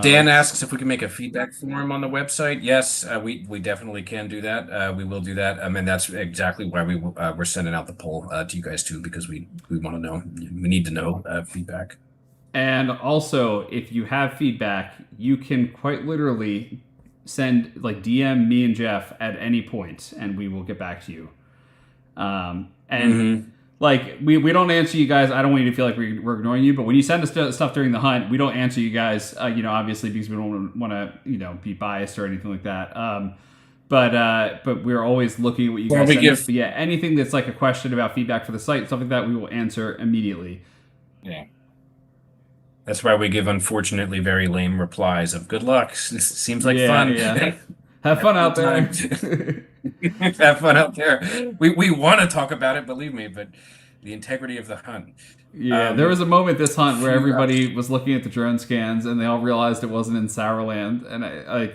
Dan asks if we can make a feedback form on the website. Yes, we definitely can do that. We will do that. And that's exactly why we're sending out the poll to you guys too, because we want to know. We need to know feedback. And also, if you have feedback, you can quite literally send DM me and Jeff at any point, and we will get back to you. We don't answer you guys. I don't want you to feel like we're ignoring you. But when you send us stuff during the hunt, we don't answer you guys. Obviously because we don't want to be biased or anything like that. But we're always looking at what you guys send us. But yeah, anything that's like a question about feedback for the site, stuff like that, we will answer immediately. Yeah. That's why we give unfortunately very lame replies of good luck. Seems like fun. Yeah. Have fun out there. Have fun out there. We want to talk about it, believe me, but the integrity of the hunt. Yeah, there was a moment this hunt where everybody was looking at the drone scans and they all realized it wasn't in Sourland, and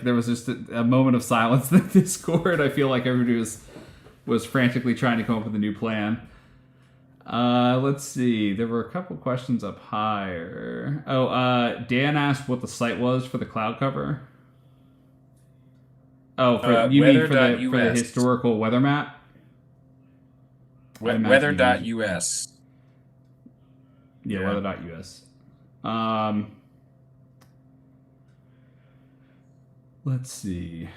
there was just a moment of silence in the Discord. I feel like everybody was frantically trying to come up with a new plan. Let's see. There were a couple questions up higher. Dan asked what the site was for the cloud cover. Oh, you mean for the historical weather map? Weather.us. Yeah, weather.us. Let's see.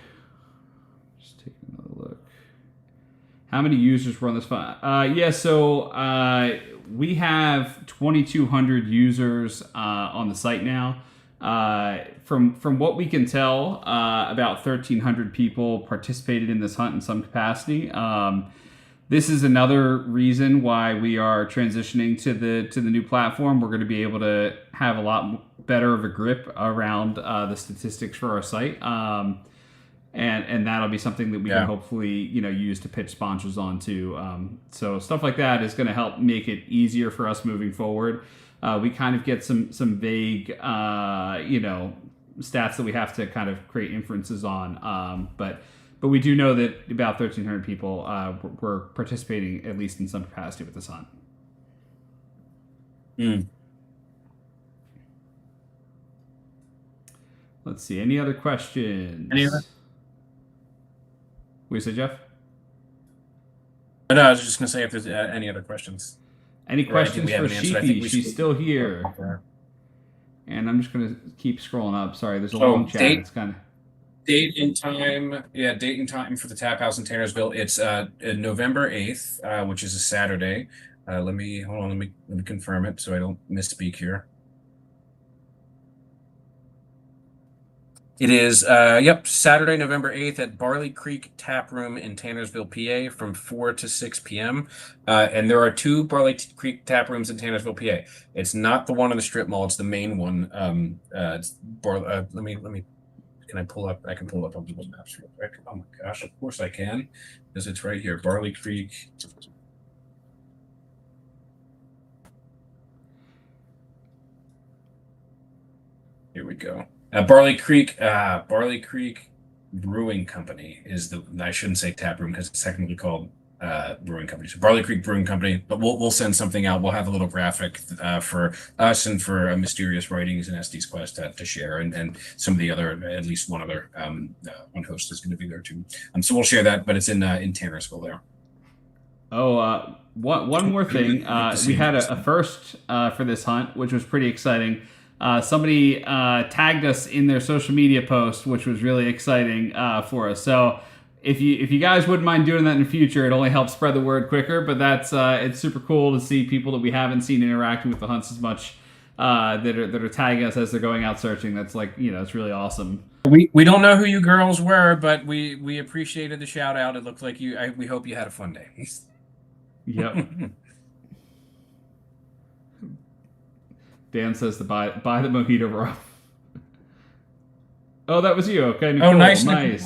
Just taking another look. How many users were on this file? We have 2,200 users on the site now. From what we can tell, about 1,300 people participated in this hunt in some capacity. This is another reason why we are transitioning to the new platform. We're going to be able to have a lot better of a grip around the statistics for our site. And that'll be something that we can hopefully use to pitch sponsors onto. So stuff like that is going to help make it easier for us moving forward. We kind of get some vague stats that we have to kind of create inferences on. But we do know that about 1,300 people were participating at least in some capacity with this hunt. Let's see. Any other questions? Any other? What you say, Jeff? No, I was just going to say if there's any other questions. Any questions for Sheepy? She's still here. And I'm just going to keep scrolling up. Sorry, there's a long chat. It's kind of... Date and time. Yeah, date and time for the Tap House in Tannersville. It's November 8th, which is a Saturday. Let me confirm it so I don't misspeak here. It is, Saturday, November 8th at Barley Creek Tap Room in Tannersville, PA from 4 to 6 p.m. And there are 2 Creek Tap Rooms in Tannersville, PA. It's not the one in the strip mall. It's the main one. Let me, can I pull up? I can pull up on Google Maps real quick. Oh my gosh, of course I can, because it's right here. Barley Creek. Here we go. Barley Creek Brewing Company is I shouldn't say tap room because it's technically called brewing company. So Barley Creek Brewing Company, but we'll send something out. We'll have a little graphic for us and for Mysterious Writings and SD's Quest to share, and some of the other, at least one other one host is going to be there too. So we'll share that, but it's in Tannersville there. Oh, one more thing. We had a first for this hunt, which was pretty exciting. Somebody tagged us in their social media post, which was really exciting for us. So if you guys wouldn't mind doing that in the future, it only helps spread the word quicker. But that's it's super cool to see people that we haven't seen interacting with the hunts as much that are tagging us as they're going out searching. That's it's really awesome. We don't know who you girls were, but we appreciated the shout out. It looked like we hope you had a fun day. Yep. Dan says to buy the mojito raw. Oh, that was you. Okay, Nicole. Oh, nice. Yeah,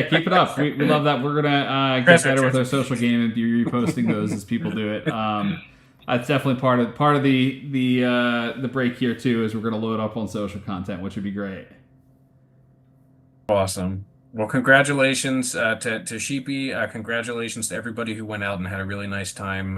keep it up. We love that. We're gonna get better with our social game and be reposting those as people do it. That's definitely part of the break here too. Is we're gonna load up on social content, which would be great. Awesome. Well, congratulations to Sheepy. Congratulations to everybody who went out and had a really nice time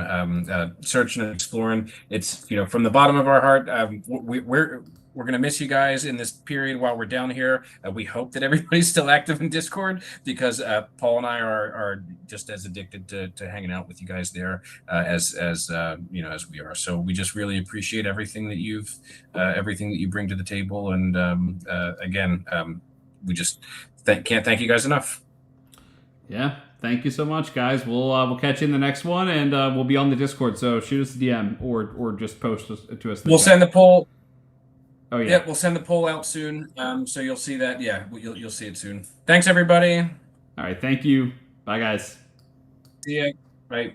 searching and exploring. It's from the bottom of our heart. We're gonna miss you guys in this period while we're down here. We hope that everybody's still active in Discord because Paul and I are just as addicted to hanging out with you guys there as we are. So we just really appreciate everything that you bring to the table. And again, we just can't thank you guys enough. Yeah, thank you so much, guys. We'll catch you in the next one, and we'll be on the Discord. So shoot us a DM or just post to us. We'll send the poll. Oh yeah. Yeah, we'll send the poll out soon. So you'll see that. Yeah, you'll see it soon. Thanks, everybody. All right, thank you. Bye, guys. See ya. Bye.